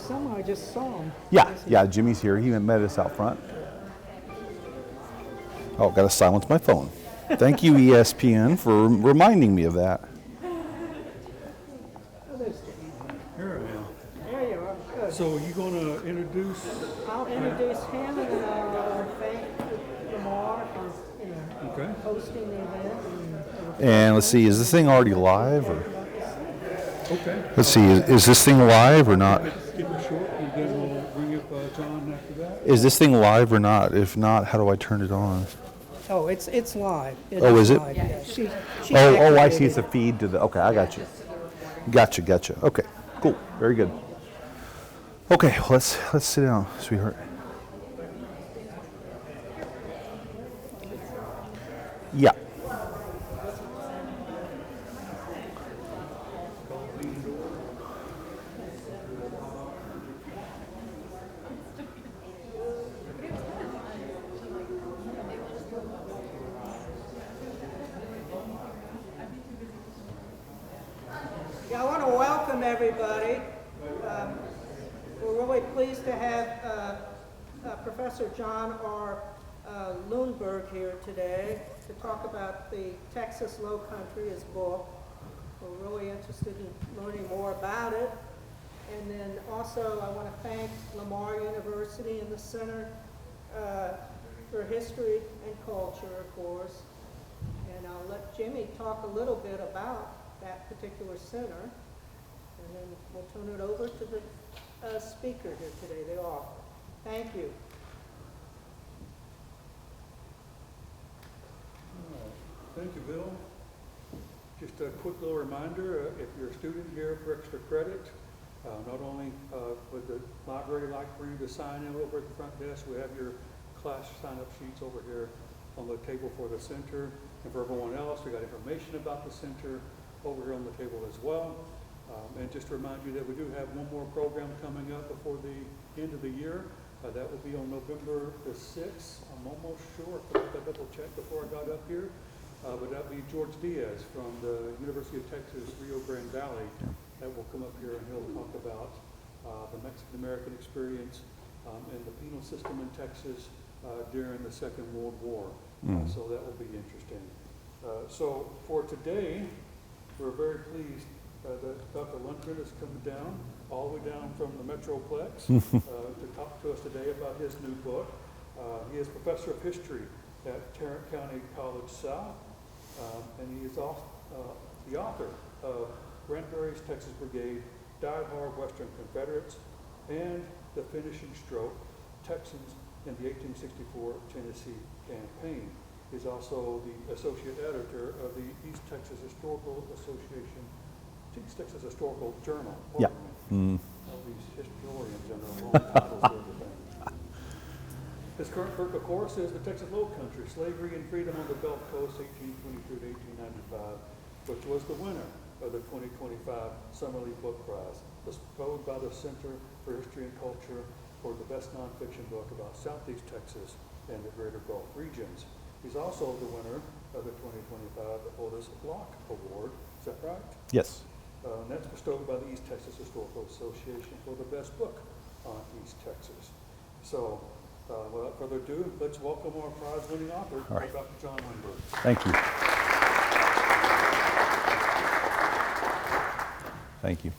somewhere. I just saw him. Yeah, Jimmy's here. He met us out front. Oh, got to silence my phone. Thank you, ESPN, for reminding me of that. Here I am. There you are. Good. So are you going to introduce? I'll introduce him, and then I'll thank Lamar for hosting the event. And let's see, is this thing already live? Or? Okay. Let's see, is this thing live or not? Keep it short, and then we'll bring up John after that. Is this thing live or not? If not, how do I turn it on? Oh, it's live. Is it? Live, yeah. She Oh, I see. It's a feed to the. Okay, I got you. Gotcha. Okay, cool. Very good. Okay, let's sit down, sweetheart. Yeah. I want to welcome everybody. We're really pleased to have Professor John R. Lundberg here today to talk about the Texas Lowcountry, his book. We're really interested in learning more about it. And then also I want to thank Lamar University and the Center for History and Culture, of course. And I'll let Jimmy talk a little bit about that particular center, and then we'll turn it over to the speaker here today, the author. Thank you. Thank you, Bill. Just a quick little reminder, if you're a student here for extra credit, not only would the library like for you to sign in over at the front desk, we have your class sign-up sheets over here on the table for the center. And for everyone else, we got information about the center over here on the table as well. And just to remind you that we do have one more program coming up before the end of the year. That will be on November the 6th. I'm almost sure, I double check before I got up here. But that'll be George Diaz from the University of Texas, Rio Grande Valley. That will come up here and he'll talk about the Mexican-American experience and the penal system in Texas during the Second World War. So that will be interesting. So for today, we're very pleased that Dr. Lundberg is coming down, all the way down from the Metroplex to talk to us today about his new book. He is professor of history at Tarrant County College South, and he is also the author of Granbury's Texas Brigade, Die Hard Western Confederates, and The Finishing Stroke, Texans in the 1864 Tennessee Campaign. He's also the associate editor of the East Texas Historical Association, East Texas Historical Journal. Yeah. All these historians and their long titles and everything. His current book, of course, is The Texas Lowcountry, Slavery and Freedom on the Gulf Coast, 1823 to 1895, which was the winner of the 2025 Summerlee Book Prize, bestowed by the Center for History and Culture for the best nonfiction book about Southeast Texas and the Greater Gulf regions. He's also the winner of the 2025 Otis Block Award. Is that right? Yes. And that's bestowed by the East Texas Historical Association for the best book on East Texas. So, without further ado, let's welcome our prize-winning author, right. Dr. John Lundberg. Thank you. Thank you.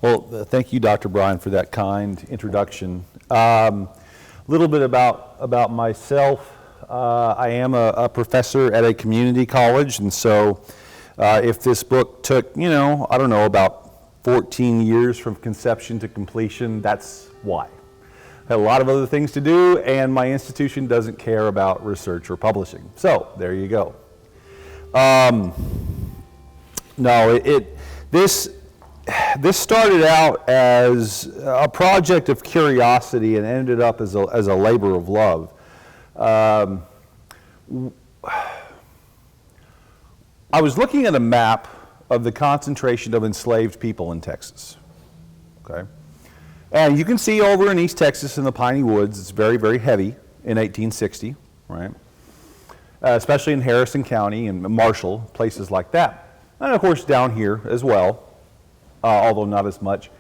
Well, thank you, Dr. Bryan, for that kind introduction. A little bit about myself. I am a professor at a community college, and so if this book took, I don't know, about 14 years from conception to completion, that's why. I had a lot of other things to do, and my institution doesn't care about research or publishing. So there you go. This started out as a project of curiosity and ended up as a labor of love. I was looking at a map of the concentration of enslaved people in Texas. Okay, and you can see over in East Texas in the piney woods, it's very, very heavy in 1860, right? Especially in Harrison County and Marshall, places like that. And of course down here as well. although not as much.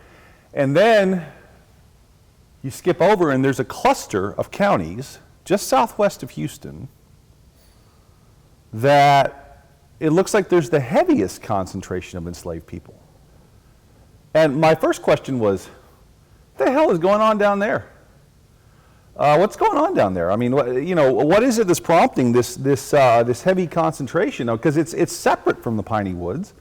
And then you skip over and there's a cluster of counties just southwest of Houston that it looks like there's the heaviest concentration of enslaved people. And my first question was, what the hell is going on down there? What's going on down there? I mean, what is it that's prompting this heavy concentration? Because it's separate from the Piney Woods.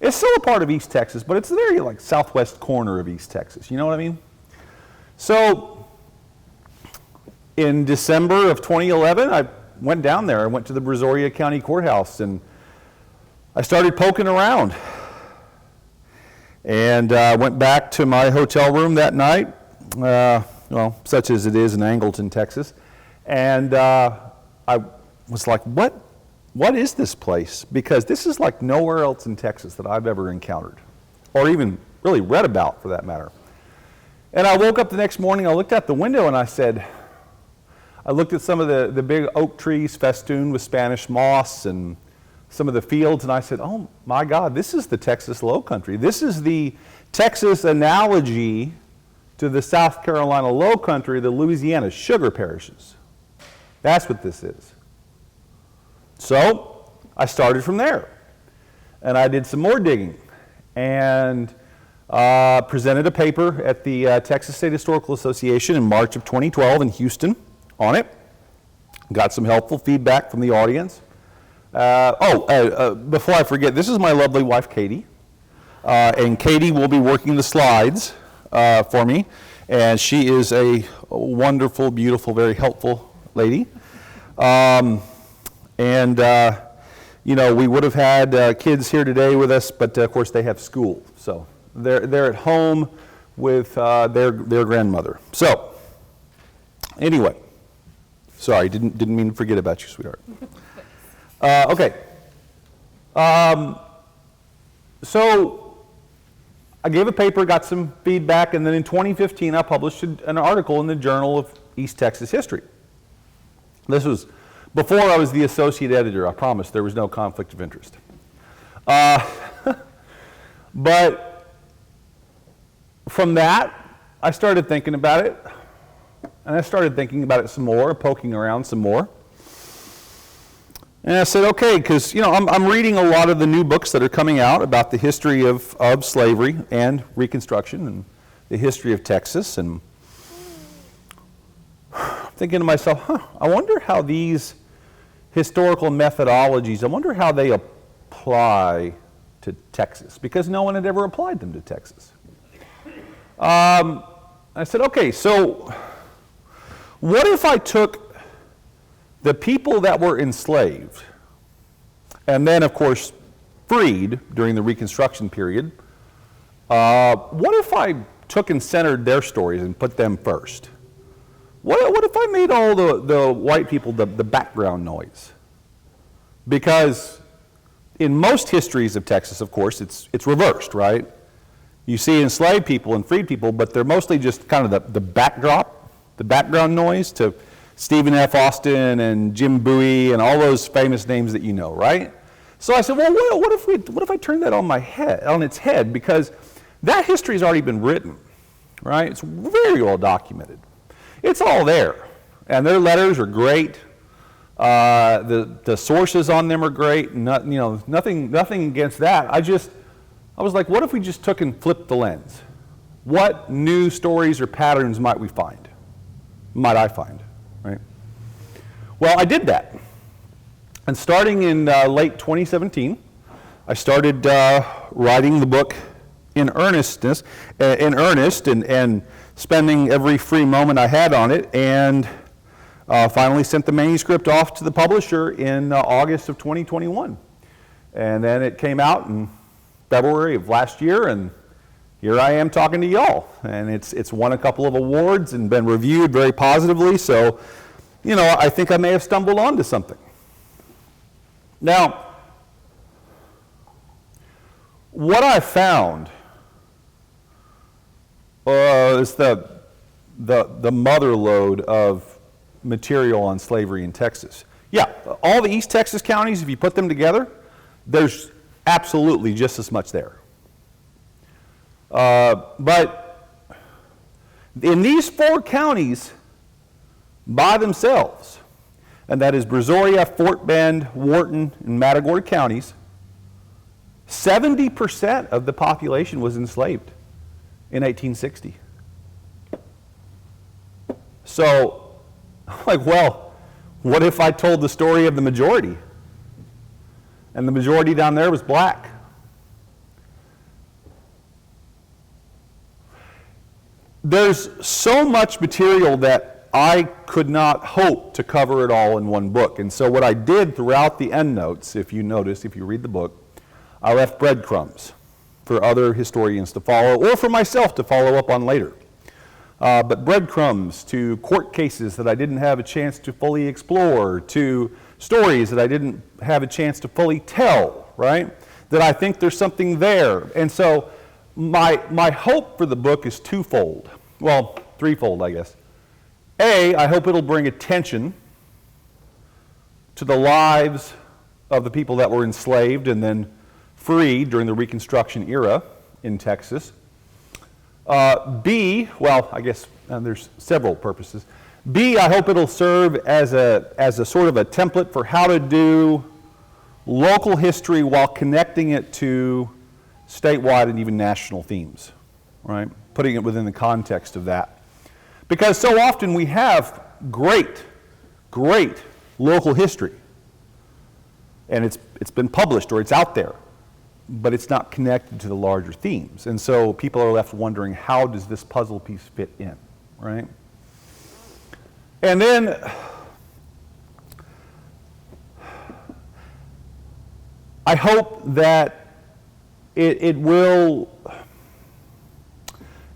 It's still a part of East Texas, but it's the very like southwest corner of East Texas. You know what I mean? So in December of 2011, I went down there. I went to the Brazoria County Courthouse, and I started poking around. And went back to my hotel room that night, well, such as it is in Angleton, Texas. And I was like, what is this place? Because this is like nowhere else in Texas that I've ever encountered, or even really read about for that matter. And I woke up the next morning, I looked out the window and I looked at some of the big oak trees festooned with Spanish moss and some of the fields, and I said, oh my God, this is the Texas Lowcountry. This is the Texas analogy to the South Carolina Lowcountry, the Louisiana sugar parishes. That's what this is. So I started from there, and I did some more digging, and presented a paper at the Texas State Historical Association in March of 2012 in Houston on it. Got some helpful feedback from the audience. Before I forget, this is my lovely wife, Katie. And Katie will be working the slides for me. And she is a wonderful, beautiful, very helpful lady. We would have had kids here today with us, but of course they have school. So they're at home with their grandmother. So anyway, sorry, didn't mean to forget about you, sweetheart. Okay. So I gave a paper, got some feedback, and then in 2015 I published an article in the Journal of East Texas History. This was before I was the associate editor. I promise there was no conflict of interest. But from that, I started thinking about it, and I started thinking about it some more, poking around some more. And I said, okay, because I'm reading a lot of the new books that are coming out about the history of slavery and Reconstruction and the history of Texas, and I'm thinking to myself, I wonder how these historical methodologies, I wonder how they apply to Texas, because no one had ever applied them to Texas. I said, okay, so what if I took the people that were enslaved, and then, of course, freed during the Reconstruction period, what if I took and centered their stories and put them first? What if I made all the white people the background noise? Because in most histories of Texas, of course, it's reversed, right? You see enslaved people and freed people, but they're mostly just kind of the backdrop, the background noise to Stephen F. Austin and Jim Bowie and all those famous names that you know, right? So I said, well, what if I turn that on its head? Because that history has already been written, right? It's very well documented. It's all there, and their letters are great. The sources on them are great. Nothing against that. I was like, what if we just took and flipped the lens? What new stories or patterns might I find? Right? Well, I did that. And starting in late 2017, I started writing the book in earnest and spending every free moment I had on it, and finally sent the manuscript off to the publisher in August of 2021. And then it came out in February of last year, and here I am talking to y'all, and it's won a couple of awards and been reviewed very positively, so, I think I may have stumbled onto something. Now, what I found is the mother lode of material on slavery in Texas. Yeah, all the East Texas counties, if you put them together, there's absolutely just as much there. But in these 4 counties by themselves, and that is Brazoria, Fort Bend, Wharton, and Matagorda counties, 70% of the population was enslaved in 1860. So, I'm like, well, what if I told the story of the majority? And the majority down there was black. There's so much material that I could not hope to cover it all in one book. And so what I did throughout the endnotes, if you notice, if you read the book, I left breadcrumbs for other historians to follow, or for myself to follow up on later. But breadcrumbs to court cases that I didn't have a chance to fully explore, to stories that I didn't have a chance to fully tell, right? That I think there's something there. And so my hope for the book is twofold. Well, threefold, I guess. A, I hope it'll bring attention to the lives of the people that were enslaved and then freed during the Reconstruction era in Texas. B, well, I guess there's several purposes. B, I hope it'll serve as a sort of a template for how to do local history while connecting it to statewide and even national themes, right? Putting it within the context of that. Because so often we have great local history, and it's been published or it's out there, but it's not connected to the larger themes. And so people are left wondering, how does this puzzle piece fit in, right? And then I hope that it will,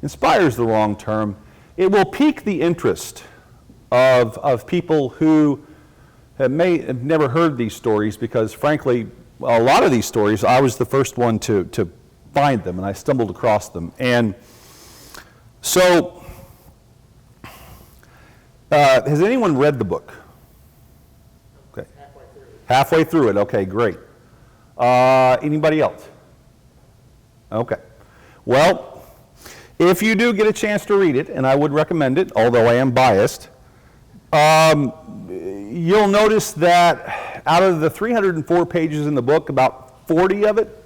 inspires the wrong term, it will pique the interest of people who have never heard these stories, because frankly, a lot of these stories, I was the first one to find them, and I stumbled across them. And so, has anyone read the book? Okay. Halfway through it, okay, great. Anybody else? Okay. Well, if you do get a chance to read it, and I would recommend it, although I am biased, you'll notice that out of the 304 pages in the book, about 40 of it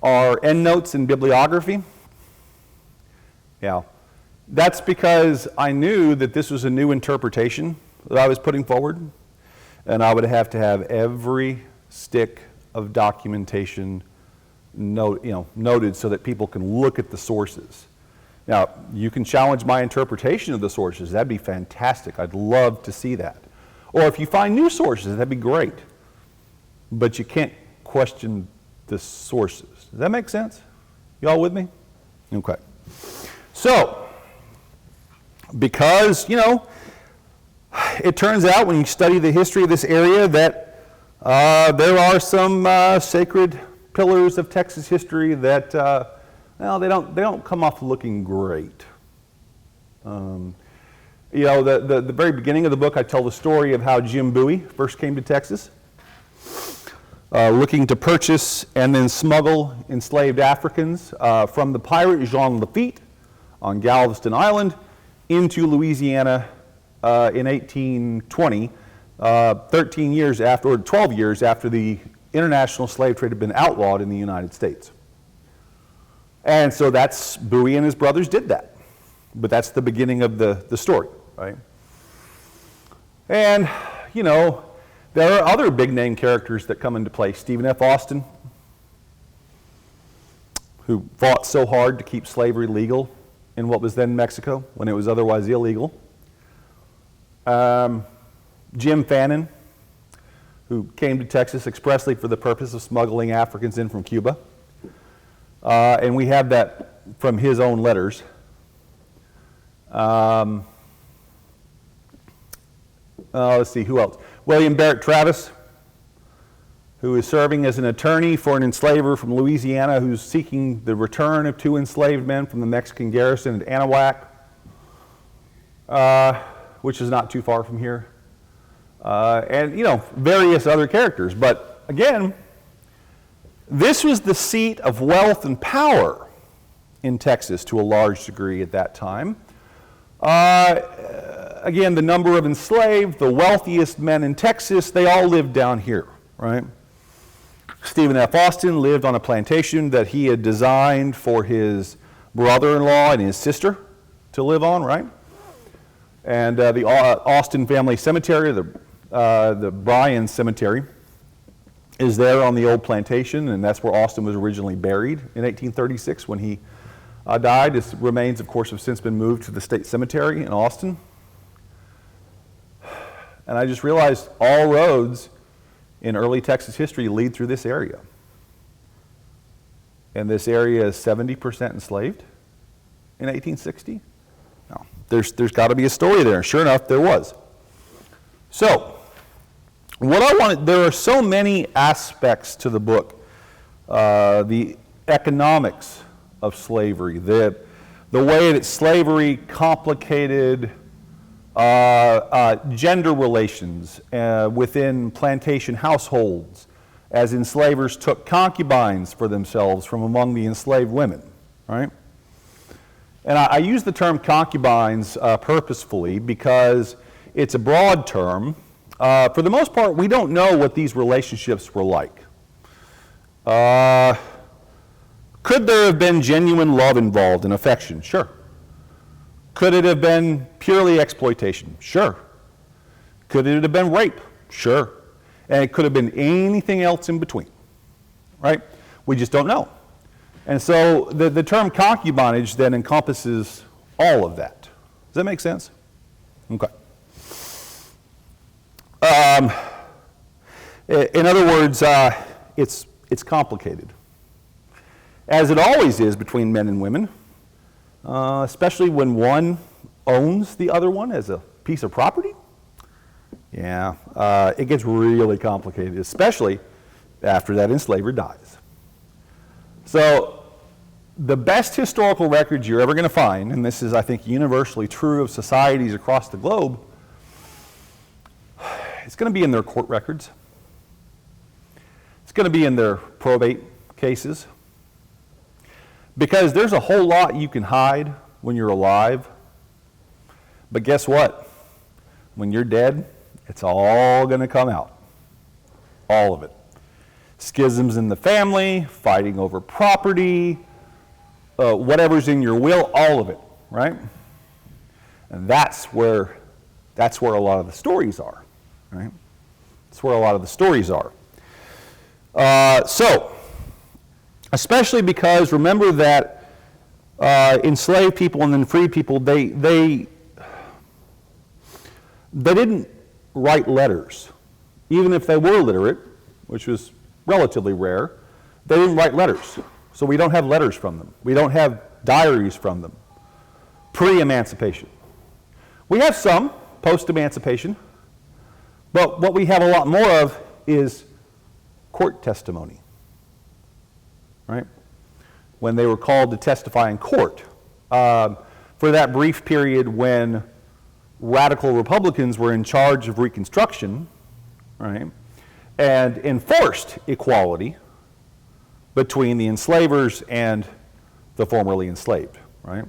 are endnotes and bibliography. Yeah. That's because I knew that this was a new interpretation that I was putting forward, and I would have to have every stick of documentation noted so that people can look at the sources. Now, you can challenge my interpretation of the sources. That'd be fantastic. I'd love to see that. Or if you find new sources, that'd be great. But you can't question the sources. Does that make sense? Y'all with me? Okay. So, because, it turns out when you study the history of this area that there are some sacred pillars of Texas history that, they don't come off looking great. The very beginning of the book, I tell the story of how Jim Bowie first came to Texas, looking to purchase and then smuggle enslaved Africans from the pirate Jean Lafitte on Galveston Island into Louisiana in 1820, 13 years after, or 12 years after the international slave trade had been outlawed in the United States. And so that's, Bowie and his brothers did that. But that's the beginning of the story, right? And, there are other big name characters that come into play. Stephen F. Austin, who fought so hard to keep slavery legal in what was then Mexico, when it was otherwise illegal. Jim Fannin, who came to Texas expressly for the purpose of smuggling Africans in from Cuba. And we have that from his own letters. Let's see, who else? William Barrett Travis, who is serving as an attorney for an enslaver from Louisiana who's seeking the return of 2 enslaved men from the Mexican garrison at Anahuac, which is not too far from here. And, various other characters. But again, this was the seat of wealth and power in Texas to a large degree at that time. Again, the number of enslaved, the wealthiest men in Texas, they all lived down here, right? Stephen F. Austin lived on a plantation that he had designed for his brother-in-law and his sister to live on, right? And the Austin Family Cemetery, the Bryan Cemetery, is there on the old plantation, and that's where Austin was originally buried in 1836 when he died. His remains, of course, have since been moved to the State Cemetery in Austin. And I just realized all roads in early Texas history lead through this area. And this area is 70% enslaved in 1860. No, there's got to be a story there. Sure enough, there was. So, what I wanted, there are so many aspects to the book. The economics of slavery, the way that slavery complicated gender relations within plantation households, as enslavers took concubines for themselves from among the enslaved women, right? And I use the term concubines purposefully because it's a broad term. For the most part, we don't know what these relationships were like. Could there have been genuine love involved and affection? Sure. Could it have been purely exploitation? Sure. Could it have been rape? Sure. And it could have been anything else in between, right? We just don't know. And so the term concubinage then encompasses all of that. Does that make sense? Okay. In other words, it's complicated, as it always is between men and women, especially when one owns the other one as a piece of property. Yeah, it gets really complicated, especially after that enslaver dies. So the best historical records you're ever going to find, and this is, I think, universally true of societies across the globe, it's going to be in their court records. It's going to be in their probate cases. Because there's a whole lot you can hide when you're alive. But guess what? When you're dead, it's all going to come out. All of it. Schisms in the family, fighting over property, whatever's in your will, all of it, right? And that's where a lot of the stories are, right? That's where a lot of the stories are. So, especially because remember that enslaved people and then free people, they didn't write letters. Even if they were literate, which was relatively rare, they didn't write letters. So we don't have letters from them. We don't have diaries from them. Pre-emancipation. We have some post-emancipation, but what we have a lot more of is court testimony, right? When they were called to testify in court. For that brief period when radical Republicans were in charge of Reconstruction, right, and enforced equality between the enslavers and the formerly enslaved, right?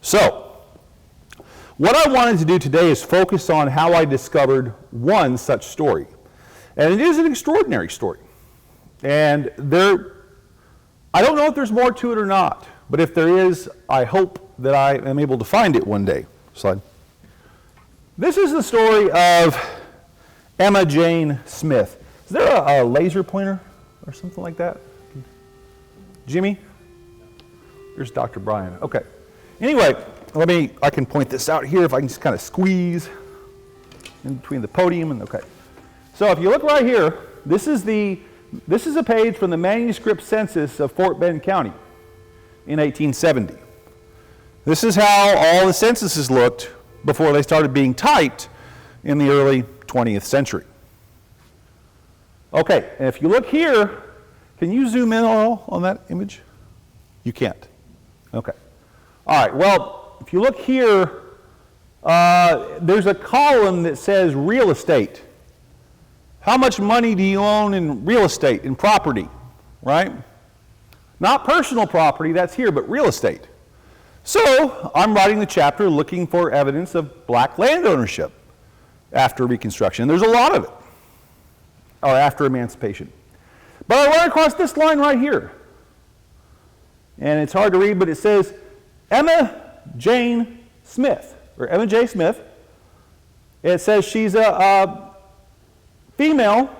So, what I wanted to do today is focus on how I discovered one such story. And it is an extraordinary story. And I don't know if there's more to it or not, but if there is, I hope that I am able to find it one day. Slide. This is the story of Emma Jane Smith. Is there a laser pointer or something like that? Jimmy? Here's Dr. Brian. Okay. Anyway, I can point this out here if I can just kind of squeeze in between the podium and okay. So if you look right here, this is a page from the manuscript census of Fort Bend County in 1870. This is how all the censuses looked before they started being typed in the early 20th century. Okay, and if you look here, can you zoom in all on that image? You can't. Okay. All right, well, if you look here, there's a column that says real estate. How much money do you own in real estate, in property, right? Not personal property, that's here, but real estate. So I'm writing the chapter looking for evidence of black land ownership after Reconstruction. And there's a lot of it, or after emancipation. But I run across this line right here. And it's hard to read, but it says Emma Jane Smith, or Emma J. Smith. It says she's a female,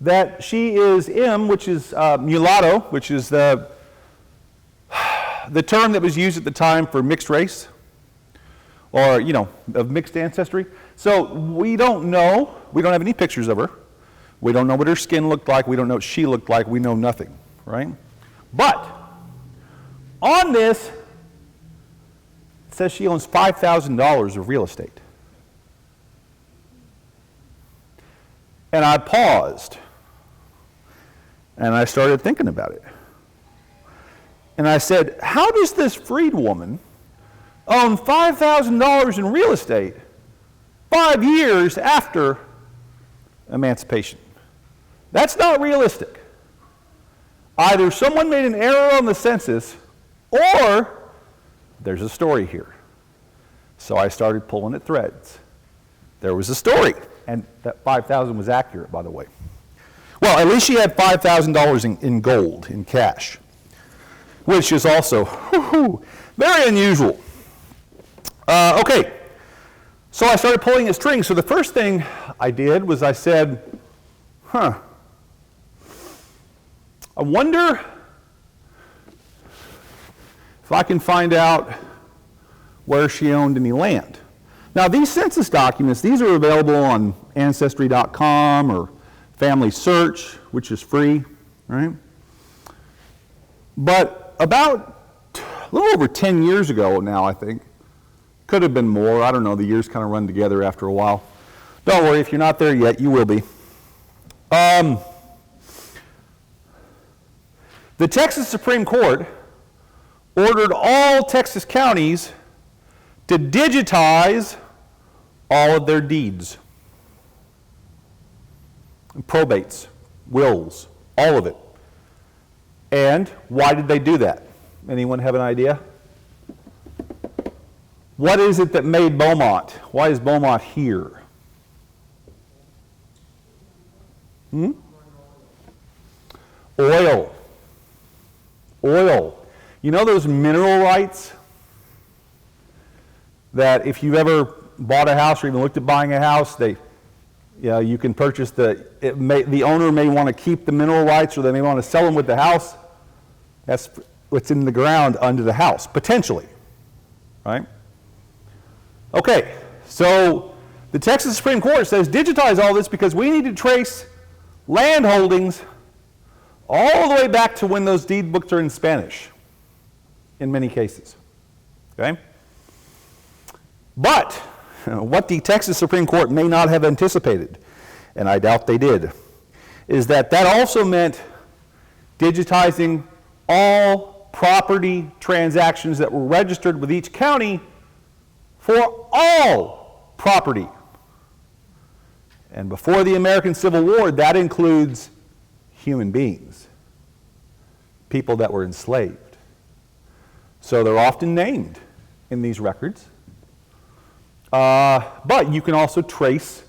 that she is M, which is mulatto, which is the term that was used at the time for mixed race, or, of mixed ancestry. So we don't know. We don't have any pictures of her. We don't know what her skin looked like. We don't know what she looked like. We know nothing, right? But on this, it says she owns $5,000 of real estate. And I paused, and I started thinking about it. And I said, how does this freed woman own $5,000 in real estate 5 years after emancipation? That's not realistic. Either someone made an error on the census, or there's a story here. So I started pulling at threads. There was a story, and that 5,000 was accurate, by the way. Well, at least she had $5,000 in gold, in cash, which is also very unusual. Okay, so I started pulling at strings. So the first thing I did was I said, I wonder if I can find out where she owned any land. Now, these census documents, these are available on Ancestry.com or Family Search, which is free, right? But about a little over 10 years ago now, I think, could have been more, I don't know, the years kind of run together after a while. Don't worry, if you're not there yet, you will be. The Texas Supreme Court ordered all Texas counties to digitize all of their deeds, probates, wills, all of it. And why did they do that? Anyone have an idea? What is it that made Beaumont? Why is Beaumont here? Oil. Oil. You know those mineral rights that if you've ever bought a house or even looked at buying a house, you can purchase the owner may want to keep the mineral rights, or they may want to sell them with the house. That's what's in the ground under the house, potentially, right? Okay, so the Texas Supreme Court says digitize all this because we need to trace land holdings all the way back to when those deed books are in Spanish, in many cases, okay? But what the Texas Supreme Court may not have anticipated, and I doubt they did, is that also meant digitizing all property transactions that were registered with each county for all property. And before the American Civil War, that includes human beings, people that were enslaved. So they're often named in these records. But you can also trace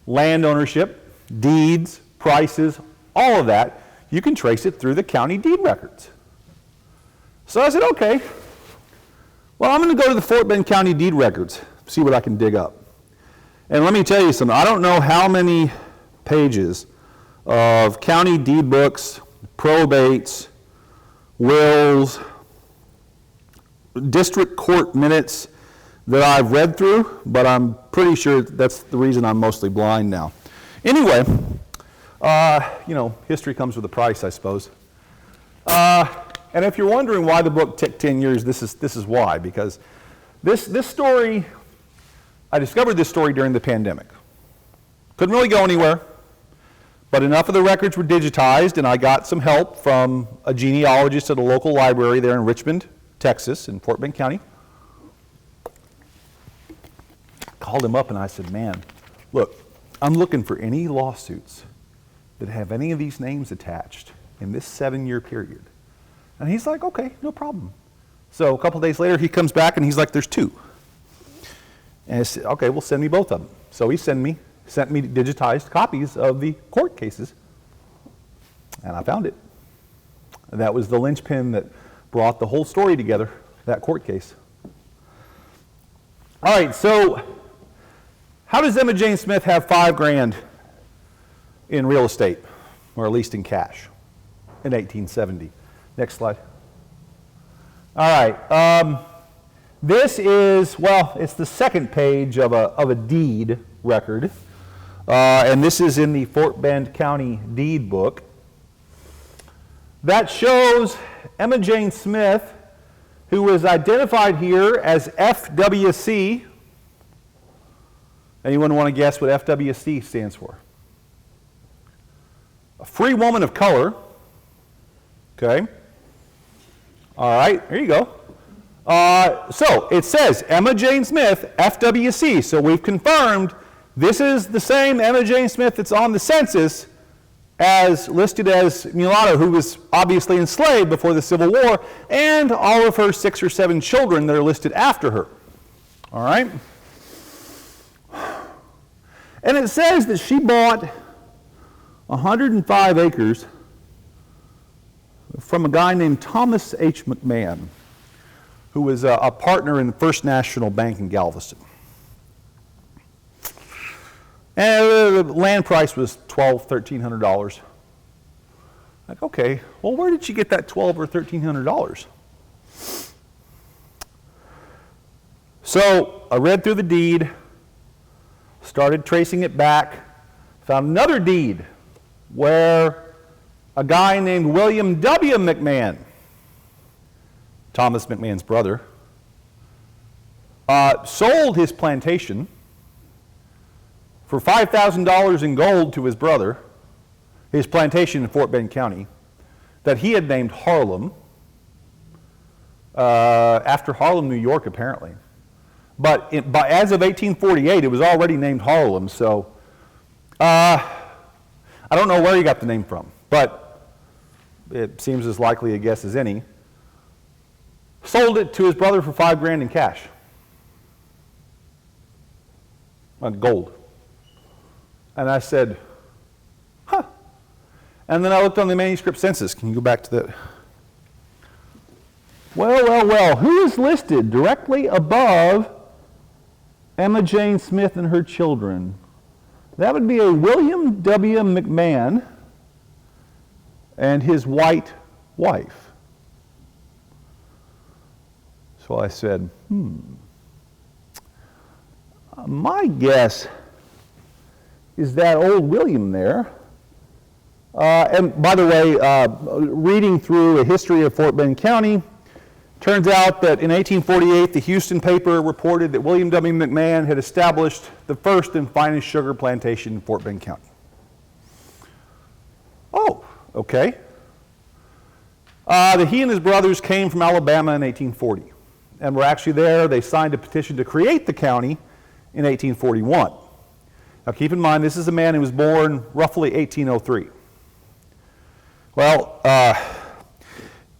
land ownership, deeds, prices, all of that. You can trace it through the county deed records. So I said, okay, well, I'm going to go to the Fort Bend County deed records, see what I can dig up. And let me tell you something, I don't know how many pages of county deed books, probates, wills, district court minutes that I've read through, but I'm pretty sure that's the reason I'm mostly blind now. Anyway, history comes with a price, I suppose. And if you're wondering why the book took 10 years, this is why. Because this story, I discovered this story during the pandemic. Couldn't really go anywhere, but enough of the records were digitized, and I got some help from a genealogist at a local library there in Richmond, Texas, in Fort Bend County. Called him up and I said, man, look, I'm looking for any lawsuits that have any of these names attached in this 7-year period. And he's like, okay, no problem. So a couple days later, he comes back and he's like, there's 2. And I said, okay, well, send me both of them. So he sent me digitized copies of the court cases, and I found it. And that was the linchpin that brought the whole story together, that court case. All right, so how does Emma Jane Smith have $5,000 in real estate, or at least in cash, in 1870? Next slide. All right, this is, well, it's the second page of a deed record, and this is in the Fort Bend County deed book. That shows Emma Jane Smith, who was identified here as FWC. Anyone want to guess what FWC stands for? A free woman of color. Okay. All right, there you go. So it says Emma Jane Smith, FWC. So we've confirmed this is the same Emma Jane Smith that's on the census as listed as mulatto, who was obviously enslaved before the Civil War, and all of her 6 or 7 children that are listed after her. All right? And it says that she bought 105 acres from a guy named Thomas H. McMahon, who was a partner in the First National Bank in Galveston. And the land price was $1,200–$1,300. Like, okay, well, where did she get that $1,200 or $1,300? So I read through the deed, started tracing it back, found another deed where a guy named William W. McMahon, Thomas McMahon's brother, sold his plantation for $5,000 in gold to his brother, his plantation in Fort Bend County, that he had named Harlem, after Harlem, New York, apparently. But as of 1848, it was already named Harlem, so I don't know where he got the name from, but it seems as likely a guess as any. Sold it to his brother for $5,000 in cash. Gold. And I said, huh. And then I looked on the manuscript census. Can you go back to that? Well, who is listed directly above Emma Jane Smith and her children? That would be a William W. McMahon and his white wife. So I said, my guess is that old William there. And by the way, reading through a history of Fort Bend County, turns out that in 1848, the Houston paper reported that William W. McMahon had established the first and finest sugar plantation in Fort Bend County. Oh, okay. He and his brothers came from Alabama in 1840 and were actually there. They signed a petition to create the county in 1841. Now keep in mind, this is a man who was born roughly 1803. Well,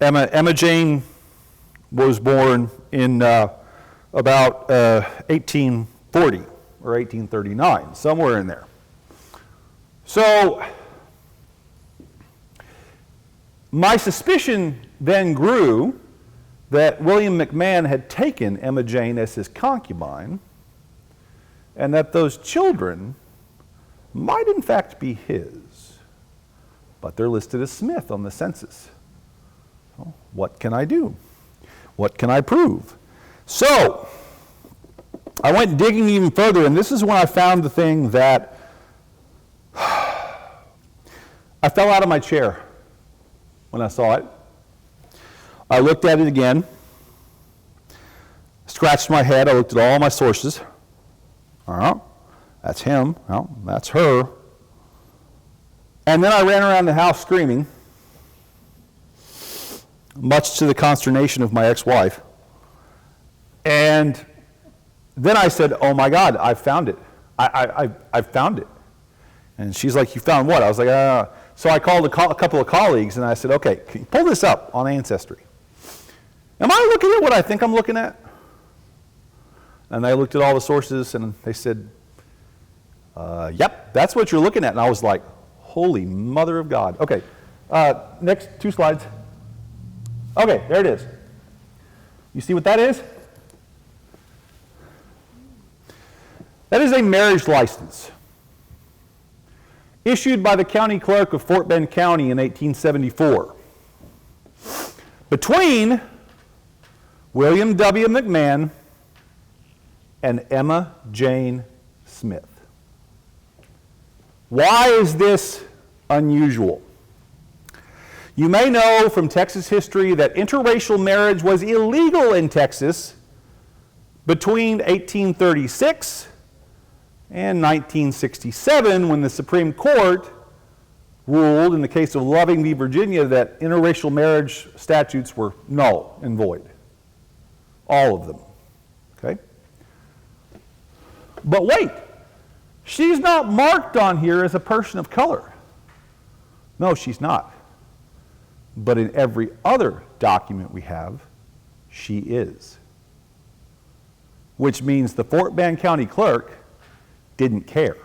Emma Jane was born in about 1840 or 1839, somewhere in there. So my suspicion then grew that William McMahon had taken Emma Jane as his concubine, and that those children might in fact be his, but they're listed as Smith on the census. So what can I do? What can I prove? So I went digging even further, and this is when I found the thing that I fell out of my chair when I saw it. I looked at it again, scratched my head, I looked at all my sources. All right, that's him, well, that's her. And then I ran around the house screaming, much to the consternation of my ex-wife. And then I said, oh my God, I found it. I found it. And she's like, you found what? I was like, So I called a couple of colleagues and I said, okay, can you pull this up on Ancestry? Am I looking at what I think I'm looking at? And they looked at all the sources and they said, yep, that's what you're looking at. And I was like, holy mother of God. Okay, next 2 slides. Okay, there it is. You see what that is? That is a marriage license issued by the county clerk of Fort Bend County in 1874 between William W. McMahon and Emma Jane Smith. Why is this unusual? You may know from Texas history that interracial marriage was illegal in Texas between 1836 and 1967, when the Supreme Court ruled in the case of Loving v. Virginia that interracial marriage statutes were null and void. All of them. Okay? But wait, she's not marked on here as a person of color. No, she's not. But in every other document we have, she is. Which means the Fort Bend County clerk didn't care.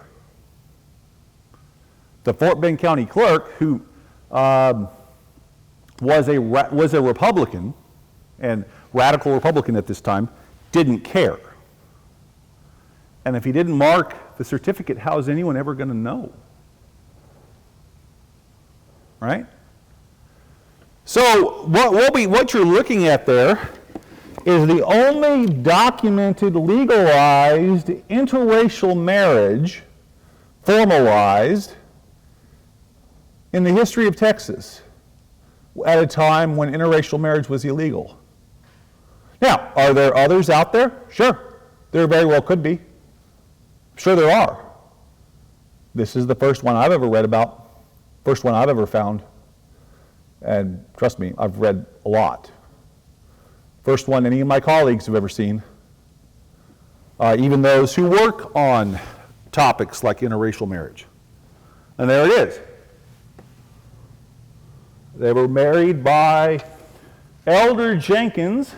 The Fort Bend County clerk, who was a Republican, and radical Republican at this time, didn't care. And if he didn't mark the certificate, how is anyone ever going to know? Right? So what you're looking at there is the only documented, legalized interracial marriage formalized in the history of Texas at a time when interracial marriage was illegal. Now, are there others out there? Sure. There very well could be. Sure there are. This is the first one I've ever read about, first one I've ever found. And trust me, I've read a lot. First one any of my colleagues have ever seen. Even those who work on topics like interracial marriage. And there it is. They were married by Elder Jenkins,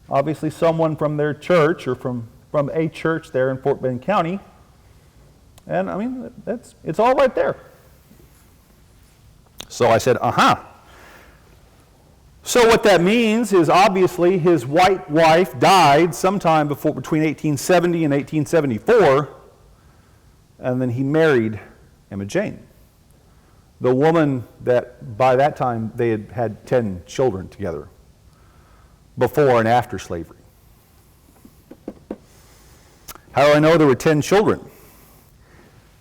obviously someone from their church or from a church there in Fort Bend County. And I mean, it's all right there. So I said, So what that means is obviously his white wife died sometime between 1870 and 1874, and then he married Emma Jane, the woman that by that time they had had 10 children together, before and after slavery. How do I know there were 10 children?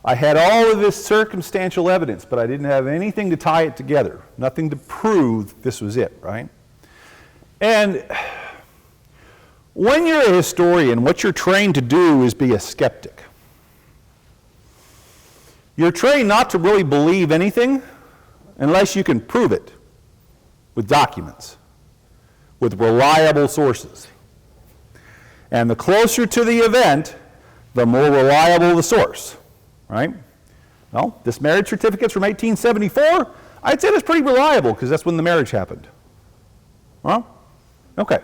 I had all of this circumstantial evidence, but I didn't have anything to tie it together, nothing to prove this was it, right? And when you're a historian, what you're trained to do is be a skeptic. You're trained not to really believe anything unless you can prove it with documents, with reliable sources. And the closer to the event, the more reliable the source. Right? Well, this marriage certificate's from 1874. I'd say that's pretty reliable because that's when the marriage happened. Well, okay.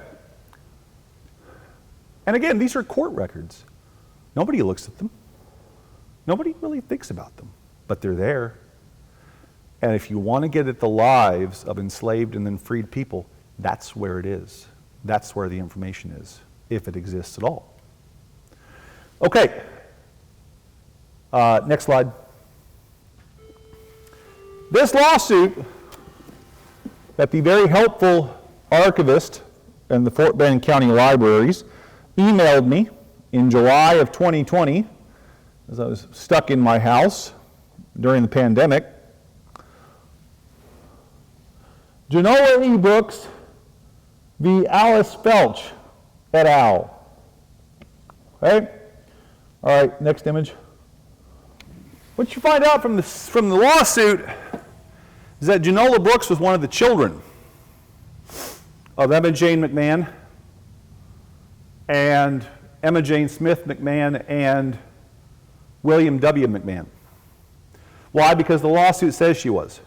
And again, these are court records. Nobody looks at them. Nobody really thinks about them, but they're there. And if you want to get at the lives of enslaved and then freed people, that's where it is. That's where the information is, if it exists at all. Okay. Next slide. This lawsuit that the very helpful archivist in the Fort Bend County Libraries emailed me in July of 2020 as I was stuck in my house during the pandemic. Genoa eBooks v. Alice Felch et al. Okay? All right, next image. What you find out from the lawsuit is that Genola Brooks was one of the children of Emma Jane McMahon and Emma Jane Smith McMahon and William W. McMahon. Why? Because the lawsuit says she was.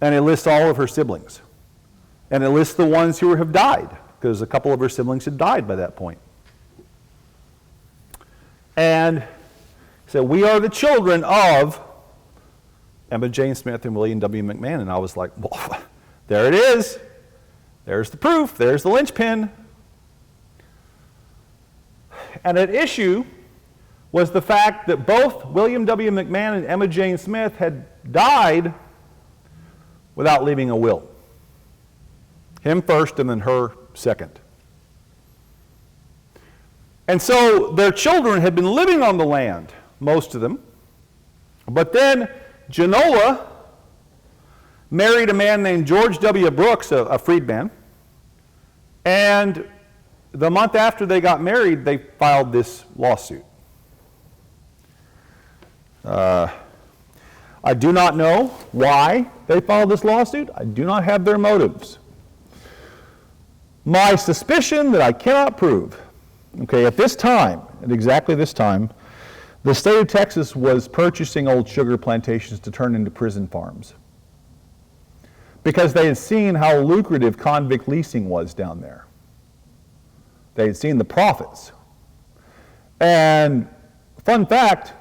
And it lists all of her siblings. And it lists the ones who have died, because a couple of her siblings had died by that point. And so we are the children of Emma Jane Smith and William W. McMahon. And I was like, well, there it is. There's the proof. There's the linchpin. And at issue was the fact that both William W. McMahon and Emma Jane Smith had died without leaving a will. Him first and then her second. And so their children had been living on the land, most of them. But then Genola married a man named George W. Brooks, a freedman. And the month after they got married, they filed this lawsuit. I do not know why they filed this lawsuit. I do not have their motives. My suspicion that I cannot prove, okay, at this time, at exactly this time, the state of Texas was purchasing old sugar plantations to turn into prison farms because they had seen how lucrative convict leasing was down there. They had seen the profits. And fun fact,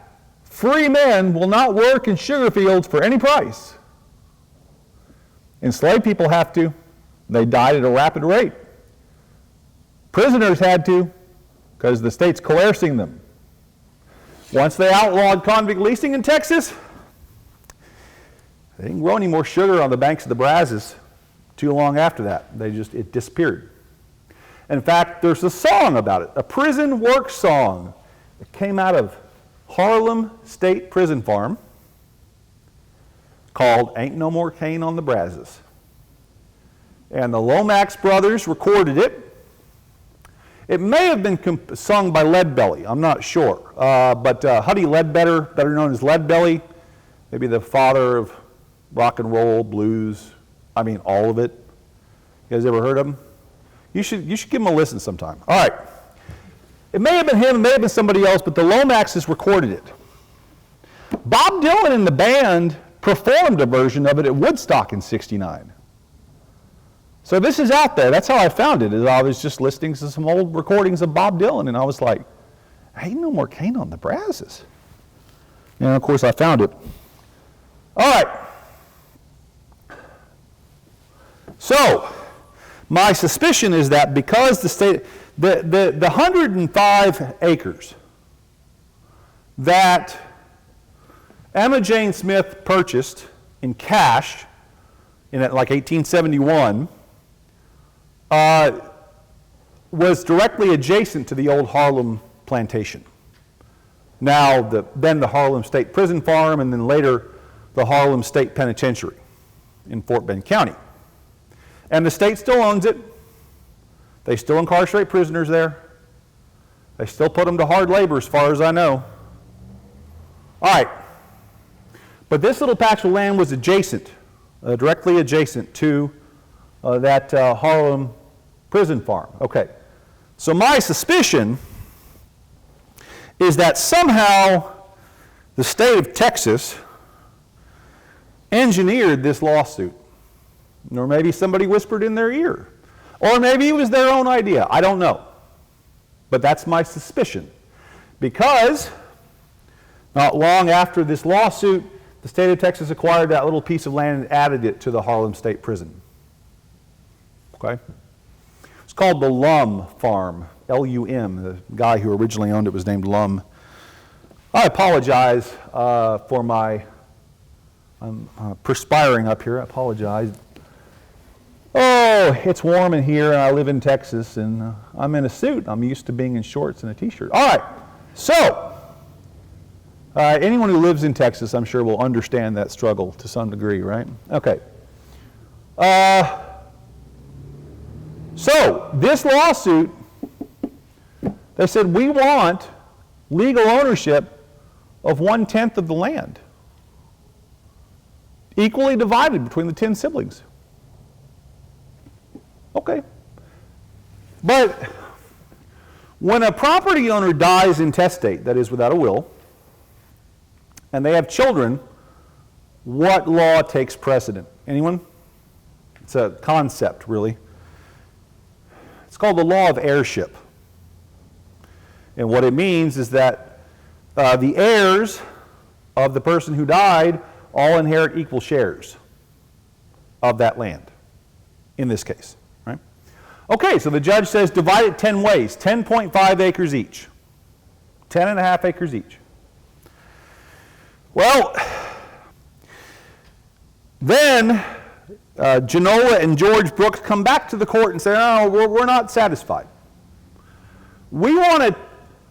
free men will not work in sugar fields for any price. Enslaved people have to. They died at a rapid rate. Prisoners had to because the state's coercing them. Once they outlawed convict leasing in Texas, they didn't grow any more sugar on the banks of the Brazos too long after that. It disappeared. In fact, there's a song about it, a prison work song that came out of Harlem State Prison Farm called Ain't No More Cane on the Brazos. And the Lomax brothers recorded it. It may have been sung by Leadbelly, I'm not sure. But Huddy Ledbetter, better known as Leadbelly, maybe the father of rock and roll, blues, I mean all of it. You guys ever heard of him? You should give him a listen sometime. All right. It may have been him, it may have been somebody else, but the Lomaxes recorded it. Bob Dylan and the band performed a version of it at Woodstock in '69. So this is out there. That's how I found it, is I was just listening to some old recordings of Bob Dylan, and I was like, ain't no more cane on the Brazos. And of course I found it. All right. So, my suspicion is that because the state, the 105 acres that Emma Jane Smith purchased in cash in like 1871 was directly adjacent to the old Harlem plantation. Now, then the Harlem State Prison Farm, and then later the Harlem State Penitentiary in Fort Bend County. And the state still owns it. They still incarcerate prisoners there. They still put them to hard labor as far as I know. All right. But this little patch of land was adjacent, directly adjacent to that Harlem prison farm. Okay. So my suspicion is that somehow the state of Texas engineered this lawsuit. Or maybe somebody whispered in their ear. Or maybe it was their own idea. I don't know. But that's my suspicion. Because not long after this lawsuit, the state of Texas acquired that little piece of land and added it to the Harlem State Prison. Okay? It's called the Lum Farm, L-U-M. The guy who originally owned it was named Lum. I apologize for my, I'm perspiring up here. I apologize. Oh, it's warm in here, and I live in Texas, and I'm in a suit. I'm used to being in shorts and a t-shirt. All right, so anyone who lives in Texas, I'm sure, will understand that struggle to some degree, right? Okay. So this lawsuit, they said, we want legal ownership of 1/10 of the land, equally divided between the 10 siblings. Okay. But when a property owner dies intestate, that is without a will, and they have children, what law takes precedent? Anyone? It's a concept, really. It's called the law of heirship. And what it means is that the heirs of the person who died all inherit equal shares of that land, in this case. Right? Okay, so the judge says divide it 10 ways, 10.5 acres each, 10.5 acres each. Well, then Genola and George Brooks come back to the court and say, oh, we're not satisfied. We wanted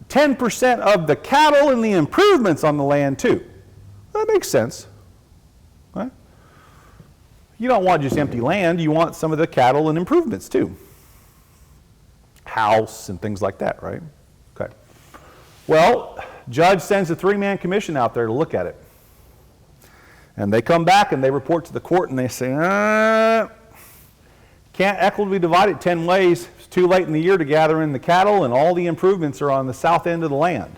10% of the cattle and the improvements on the land too. That makes sense. Right? You don't want just empty land, you want some of the cattle and improvements too. House and things like that, right? Okay. Well, judge sends a 3-man commission out there to look at it. And they come back and they report to the court and they say, can't equitably divide it 10 ways. It's too late in the year to gather in the cattle and all the improvements are on the south end of the land.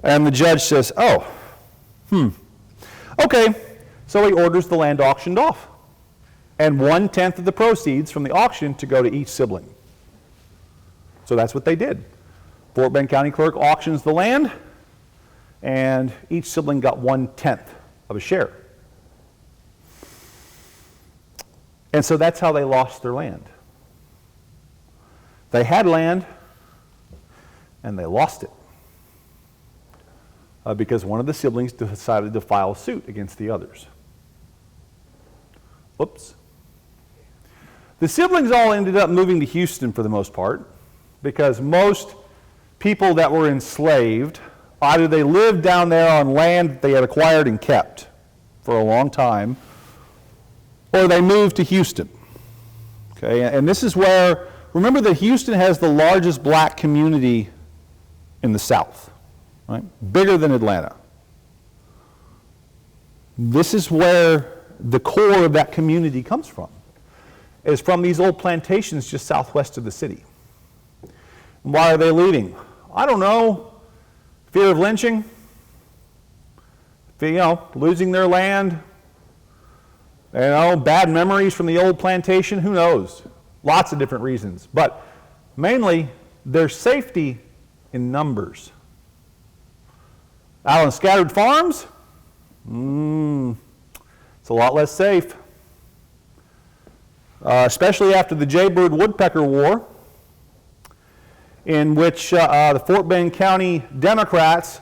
And the judge says, okay. So he orders the land auctioned off. And 1/10 of the proceeds from the auction to go to each sibling. So that's what they did. Fort Bend County Clerk auctions the land, and each sibling got 1/10 of a share. And so that's how they lost their land. They had land, and they lost it. Because one of the siblings decided to file suit against the others. Oops. The siblings all ended up moving to Houston for the most part, because most people that were enslaved, either they lived down there on land that they had acquired and kept for a long time, or they moved to Houston. Okay, and this is where, remember that Houston has the largest black community in the South, right? Bigger than Atlanta. This is where the core of that community comes from, is from these old plantations just southwest of the city. And why are they leaving? I don't know. Fear of lynching, losing their land, bad memories from the old plantation, who knows? Lots of different reasons. But mainly, their safety in numbers. Out on scattered farms, it's a lot less safe. Especially after the Jaybird Woodpecker War, in which the Fort Bend County Democrats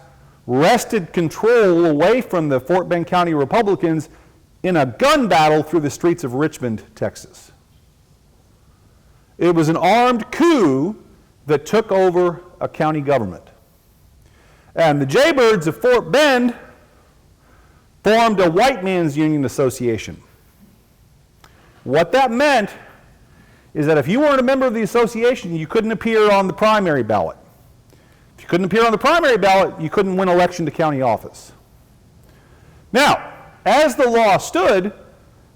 wrested control away from the Fort Bend County Republicans in a gun battle through the streets of Richmond, Texas. It was an armed coup that took over a county government. And the Jaybirds of Fort Bend formed a white man's union association. What that meant is that if you weren't a member of the association, you couldn't appear on the primary ballot. If you couldn't appear on the primary ballot, you couldn't win election to county office. Now, as the law stood,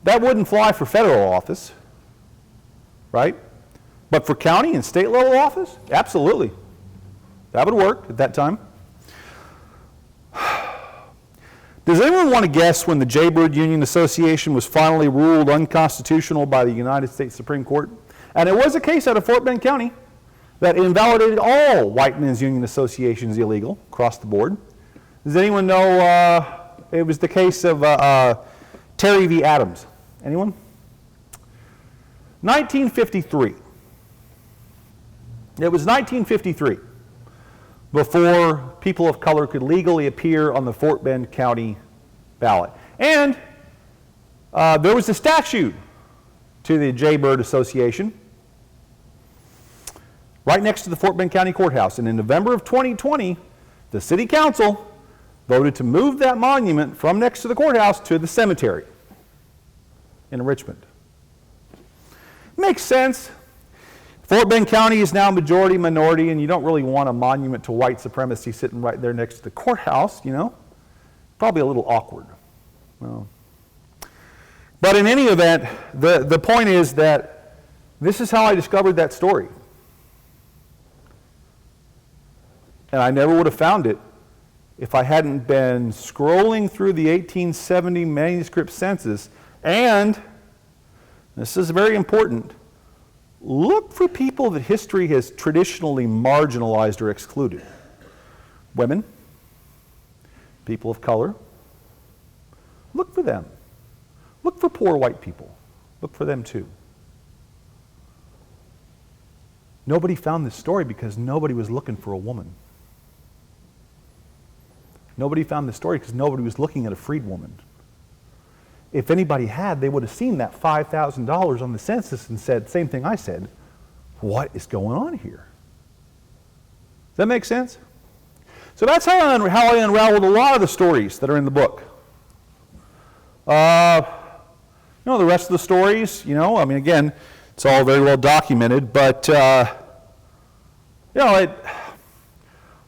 that wouldn't fly for federal office, right? But for county and state level office, absolutely. That would work at that time. Does anyone want to guess when the Jaybird Union Association was finally ruled unconstitutional by the United States Supreme Court? And it was a case out of Fort Bend County that invalidated all white men's union associations illegal across the board. Does anyone know it was the case of Terry v. Adams? Anyone? 1953. It was 1953 before people of color could legally appear on the Fort Bend County ballot. And there was a statue to the Jaybird Association right next to the Fort Bend County Courthouse. And in November of 2020, the City Council voted to move that monument from next to the courthouse to the cemetery in Richmond. Makes sense. Fort Bend County is now majority minority, and you don't really want a monument to white supremacy sitting right there next to the courthouse, Probably a little awkward. Well, but in any event, the point is that this is how I discovered that story. And I never would have found it if I hadn't been scrolling through the 1870 manuscript census, and, this is very important, look for people that history has traditionally marginalized or excluded. Women, people of color, look for them. Look for poor white people. Look for them too. Nobody found this story because nobody was looking for a woman. Nobody found this story because nobody was looking at a freed woman. If anybody had, they would have seen that $5,000 on the census and said, same thing I said, what is going on here? Does that make sense? So that's how I unraveled a lot of the stories that are in the book. The rest of the stories, again, it's all very well documented, but,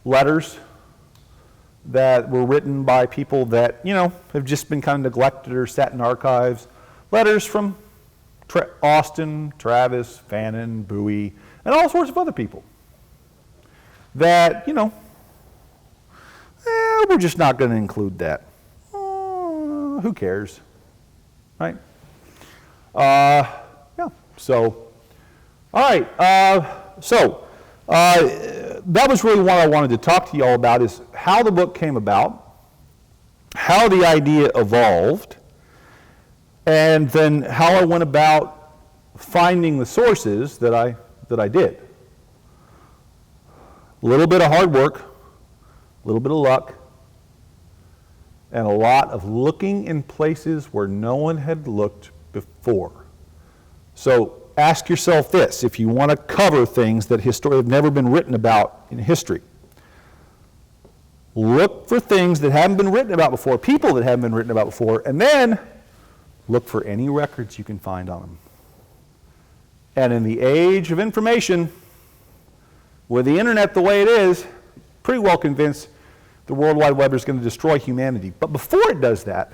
letters that were written by people that, have just been kind of neglected or sat in archives. Letters from Austin, Travis, Fannin, Bowie, and all sorts of other people that, we're just not going to include that. Who cares, right? So, all right. That was really what I wanted to talk to you all about, is how the book came about, how the idea evolved, and then how I went about finding the sources that I did. A little bit of hard work, a little bit of luck, and a lot of looking in places where no one had looked before. So ask yourself this: if you want to cover things that have never been written about in history, look for things that haven't been written about before, people that haven't been written about before, and then look for any records you can find on them. And in the age of information, with the internet the way it is, pretty well convinced the World Wide Web is going to destroy humanity. But before it does that,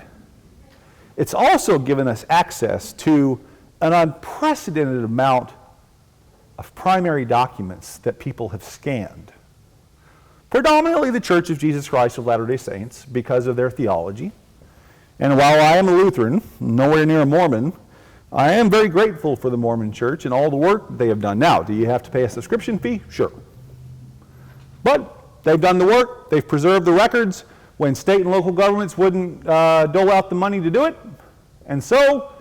it's also given us access to an unprecedented amount of primary documents that people have scanned. Predominantly the Church of Jesus Christ of Latter-day Saints, because of their theology. And while I am a Lutheran, nowhere near a Mormon, I am very grateful for the Mormon Church and all the work they have done. Now, do you have to pay a subscription fee? Sure. But they've done the work, they've preserved the records when state and local governments wouldn't dole out the money to do it. And so,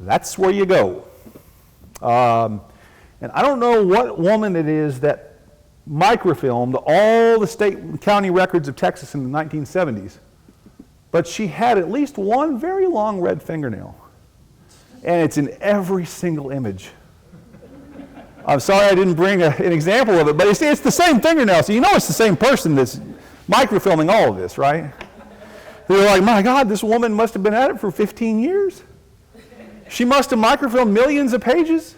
that's where you go. And I don't know what woman it is that microfilmed all the state and county records of Texas in the 1970s, but she had at least one very long red fingernail. And it's in every single image. I'm sorry I didn't bring an example of it, but it's the same fingernail, so you know it's the same person that's microfilming all of this, right? You're like, my God, this woman must have been at it for 15 years. She must have microfilmed millions of pages,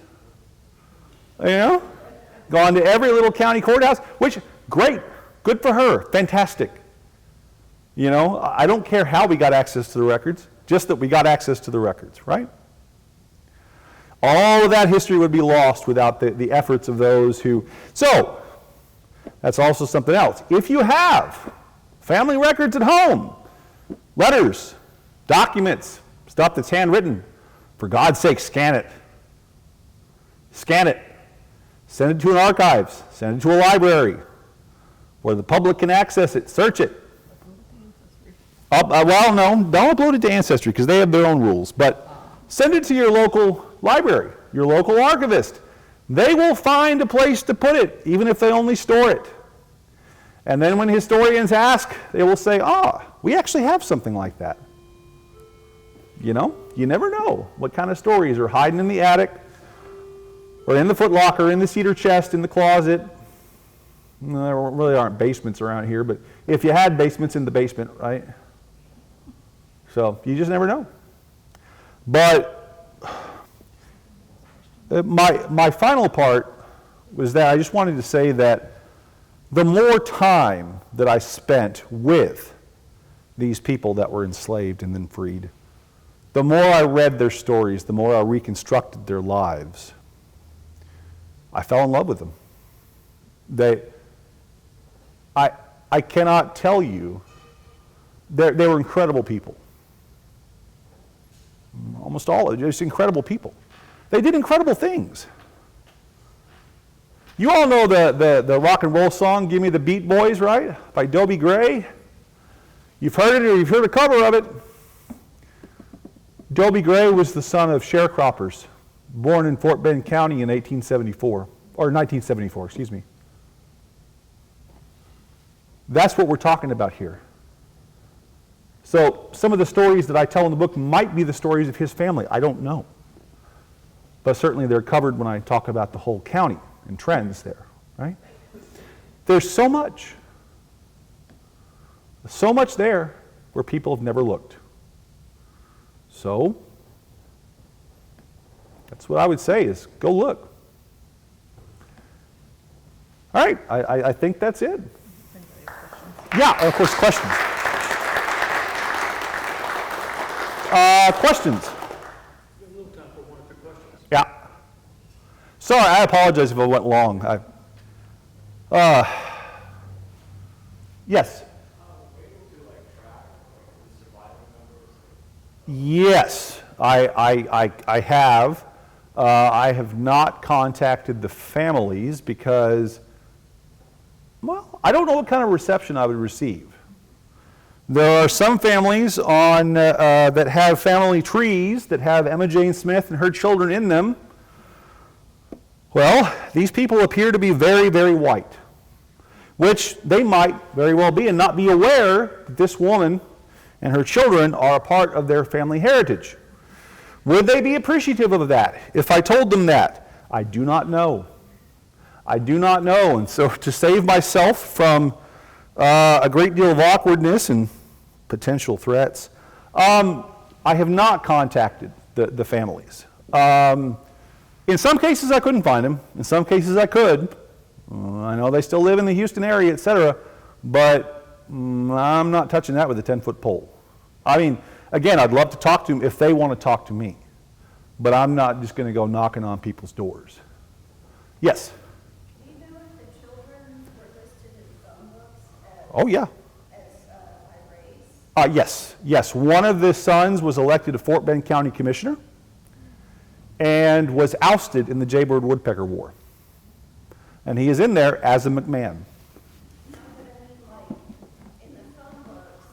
gone to every little county courthouse, which, great, good for her, fantastic. I don't care how we got access to the records, just that we got access to the records, right? All of that history would be lost without the efforts of those who... So, that's also something else. If you have family records at home, letters, documents, stuff that's handwritten, for God's sake, scan it. Scan it. Send it to an archives. Send it to a library where the public can access it. Search it. Well, no, don't upload it to Ancestry because they have their own rules. But send it to your local library, your local archivist. They will find a place to put it, even if they only store it. And then when historians ask, they will say, we actually have something like that. You never know what kind of stories are hiding in the attic, or in the footlocker, in the cedar chest, in the closet. There really aren't basements around here, but if you had basements in the basement, right? So you just never know. But my final part was that I just wanted to say that the more time that I spent with these people that were enslaved and then freed, the more I read their stories, the more I reconstructed their lives, I fell in love with them. I cannot tell you They were incredible people. Almost all of them, just incredible people. They did incredible things. You all know the rock and roll song, Give Me the Beat Boys, right? By Dobie Gray. You've heard it or you've heard a cover of it. Dobie Gray was the son of sharecroppers, born in Fort Bend County in 1974, excuse me. That's what we're talking about here. So some of the stories that I tell in the book might be the stories of his family. I don't know. But certainly they're covered when I talk about the whole county and trends there, right? There's so much there where people have never looked. So that's what I would say is go look. All right, I think that's it. Yeah, of course, questions. Questions? We have a little time for one or two questions. Yeah. Sorry, I apologize if I went long. Yes. Yes, I have. I have not contacted the families because, well, I don't know what kind of reception I would receive. There are some families on that have family trees that have Emma Jane Smith and her children in them. Well, these people appear to be very, very white, which they might very well be and not be aware that this woman and her children are a part of their family heritage. Would they be appreciative of that if I told them that? I do not know. I do not know. And so to save myself from a great deal of awkwardness and potential threats, I have not contacted the families. In some cases I couldn't find them. In some cases I could. I know they still live in the Houston area, etc., but I'm not touching that with a 10-foot pole. I mean, again, I'd love to talk to them if they want to talk to me, but I'm not just going to go knocking on people's doors. Yes? Do you know if the children were listed in phone books Oh, yeah. by race? Yes. One of the sons was elected a Fort Bend County Commissioner and was ousted in the Jaybird Woodpecker War. And he is in there as a McMahon. No, but I mean, like, in the phone books,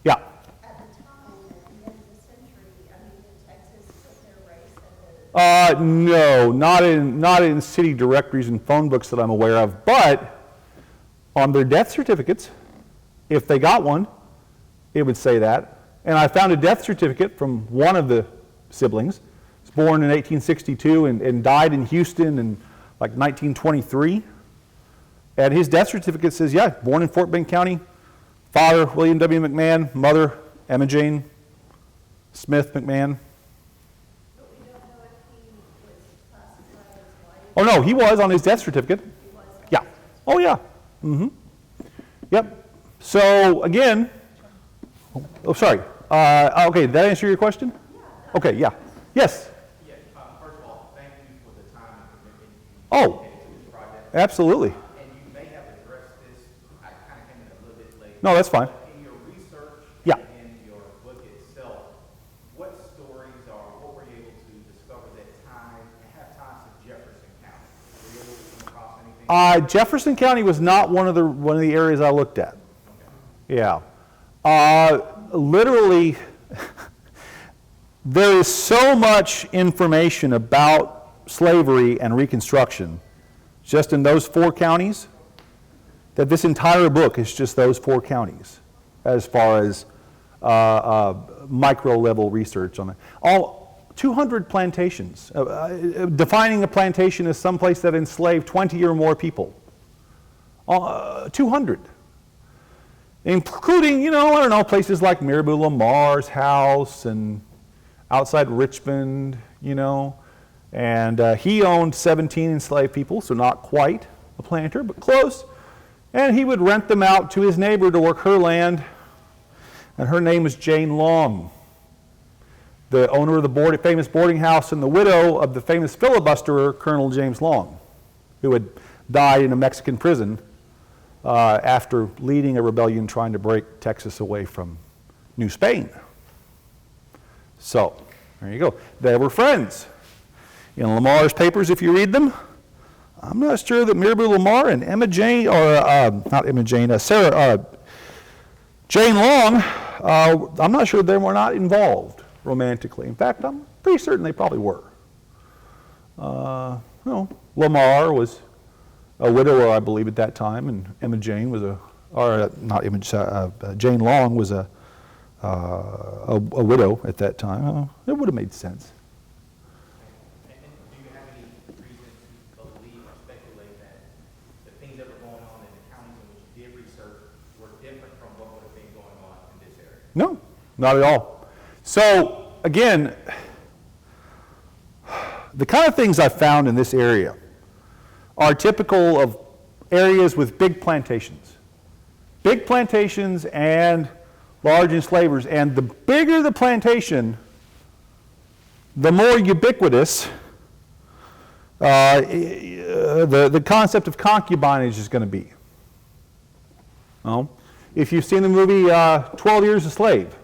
Yeah. at the time, at the end of the century, I mean, did Texas put their race as a... No, not in city directories and phone books that I'm aware of, but on their death certificates, if they got one, it would say that. And I found a death certificate from one of the siblings. He was born in 1862 and died in Houston in like 1923. And his death certificate says, yeah, born in Fort Bend County, father William W. McMahon, mother Emma Jane Smith McMahon. But we don't know if he was classified as white. Oh no, he was on his death certificate. He was. Yeah. Oh yeah. Mm-hmm. Yep. So again, oh sorry. Okay, did that answer your question? Yeah. Okay. Yeah. Yes. Yeah. First of all, thank you for the time and commitment you Oh. dedicated to this project. Absolutely. And you may have addressed this. I kind of came in a little bit late. No, that's fine. But in your research Yeah. and in your book itself, what stories or what were you able to discover that have ties to Jefferson County? Were you able to come across anything? Jefferson County was not one of the areas I looked at. Yeah. Literally, there is so much information about slavery and Reconstruction just in those 4 counties that this entire book is just those 4 counties as far as micro level research on it. All 200 plantations, defining a plantation as someplace that enslaved 20 or more people. 200. Including, I don't know, places like Mirabeau Lamar's house and outside Richmond, and he owned 17 enslaved people, so not quite a planter, but close. And he would rent them out to his neighbor to work her land, and her name was Jane Long, the owner of the famous boarding house and the widow of the famous filibusterer, Colonel James Long, who had died in a Mexican prison after leading a rebellion trying to break Texas away from New Spain. So, there you go. They were friends. In Lamar's papers, if you read them, I'm not sure that Mirabeau Lamar and Emma Jane, or not Emma Jane, Jane Long, I'm not sure they were not involved romantically. In fact, I'm pretty certain they probably were. Lamar was a widower, I believe, at that time, and Emma Jane was Jane Long was a widow at that time. It would have made sense. And do you have any reason to believe or speculate that the things that were going on in the counties in which you did research were different from what would have been going on in this area? No, not at all. So, again, the kind of things I've found in this area are typical of areas with big plantations. Big plantations and large enslavers. And the bigger the plantation, the more ubiquitous the concept of concubinage is going to be. If you've seen the movie 12 Years a Slave,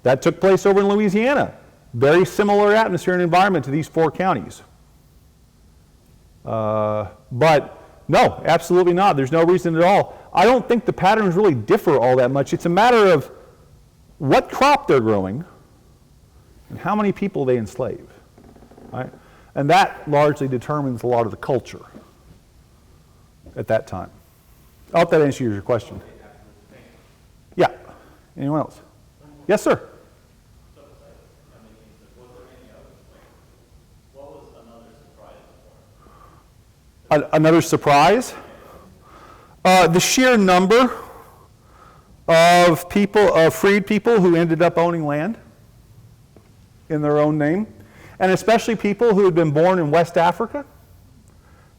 that took place over in Louisiana. Very similar atmosphere and environment to these 4 counties. But no, absolutely not. There's no reason at all. I don't think the patterns really differ all that much. It's a matter of what crop they're growing and how many people they enslave. Right? And that largely determines a lot of the culture at that time. I hope that answers your question. Yeah. Anyone else? Yes, sir. Another surprise? The sheer number of people, of freed people who ended up owning land in their own name, and especially people who had been born in West Africa,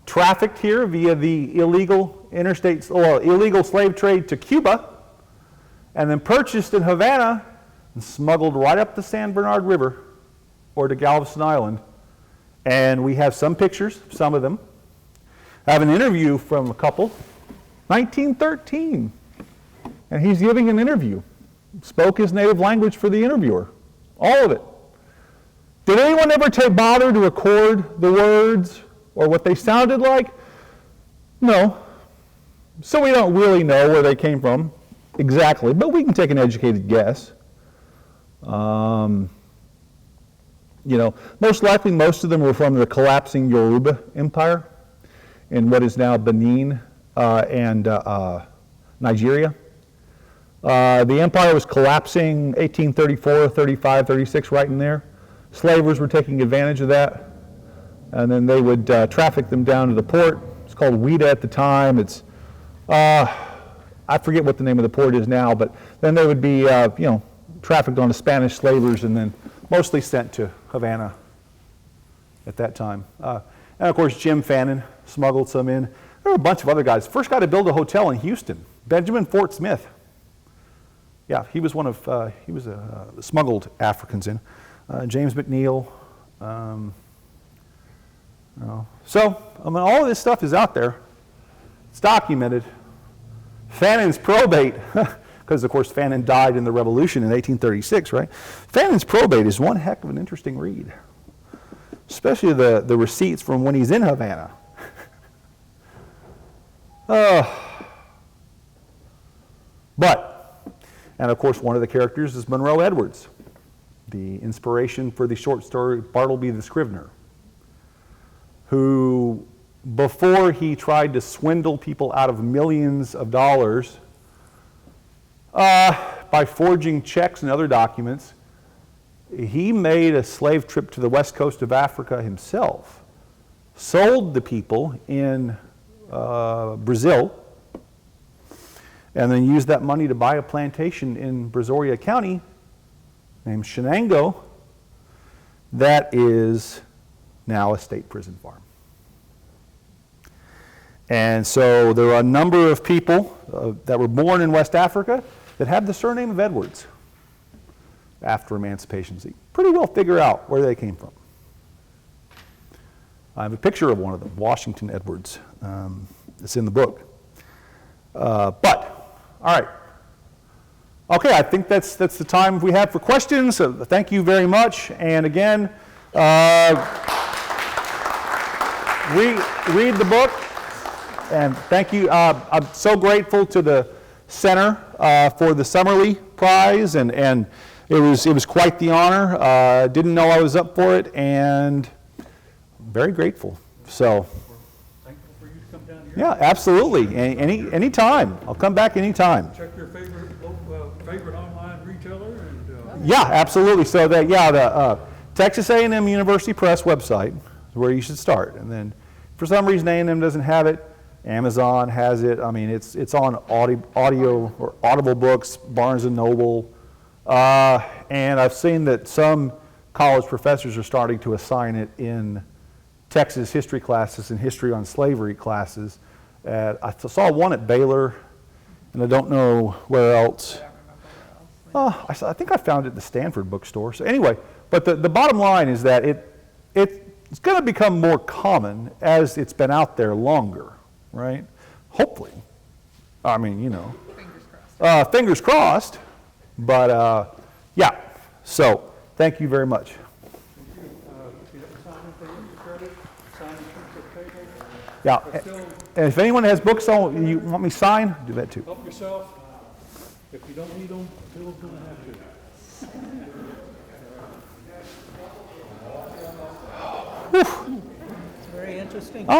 trafficked here via the illegal illegal slave trade to Cuba, and then purchased in Havana and smuggled right up the San Bernard River or to Galveston Island. And we have some pictures, some of them. I have an interview from a couple, 1913, and he's giving an interview. Spoke his native language for the interviewer, all of it. Did anyone ever bother to record the words or what they sounded like? No. So we don't really know where they came from exactly, but we can take an educated guess. Most likely most of them were from the collapsing Yoruba Empire in what is now Benin and Nigeria. The empire was collapsing 1834, 35, 36, right in there. Slavers were taking advantage of that, and then they would traffic them down to the port. It's called Ouida at the time. It's, I forget what the name of the port is now, but then they would be, trafficked on to Spanish slavers and then mostly sent to Havana at that time. And of course, Jim Fannin smuggled some in. There were a bunch of other guys. First guy to build a hotel in Houston, Benjamin Fort Smith. Yeah, he was one of, smuggled Africans in. James McNeil. So, all of this stuff is out there. It's documented. Fannin's probate, because of course Fannin died in the Revolution in 1836, right? Fannin's probate is one heck of an interesting read, especially the receipts from when he's in Havana. And of course one of the characters is Monroe Edwards, the inspiration for the short story Bartleby the Scrivener, who, before he tried to swindle people out of millions of dollars by forging checks and other documents, he made a slave trip to the west coast of Africa himself, sold the people in Brazil, and then used that money to buy a plantation in Brazoria County named Shenango that is now a state prison farm. And so there are a number of people that were born in West Africa that have the surname of Edwards after emancipation. So you pretty well figure out where they came from. I have a picture of one of them, Washington Edwards. It's in the book. All right. Okay, I think that's the time we have for questions. So thank you very much. And again, read the book. And thank you. I'm so grateful to the center for the Summerly Prize, and it was quite the honor. Didn't know I was up for it, and very grateful. So. Thankful for you to come down here. Yeah, absolutely. Any time. I'll come back anytime. Check your favorite online retailer and. Yeah, absolutely. So the Texas A&M University Press website is where you should start. And then, for some reason, A&M doesn't have it. Amazon has it. I mean, it's on audio or Audible books, Barnes and Noble, and I've seen that some college professors are starting to assign it in Texas history classes and history on slavery classes. I saw one at Baylor, and I don't know where else. I think I found it at the Stanford bookstore. So anyway, but the bottom line is that it's going to become more common as it's been out there longer, right? Hopefully. I mean, fingers crossed. But yeah, so thank you very much. Yeah, and if anyone has books on you want me to sign, do that too. Help yourself. If you don't need them, Bill's going to have to. It's very interesting. Oh.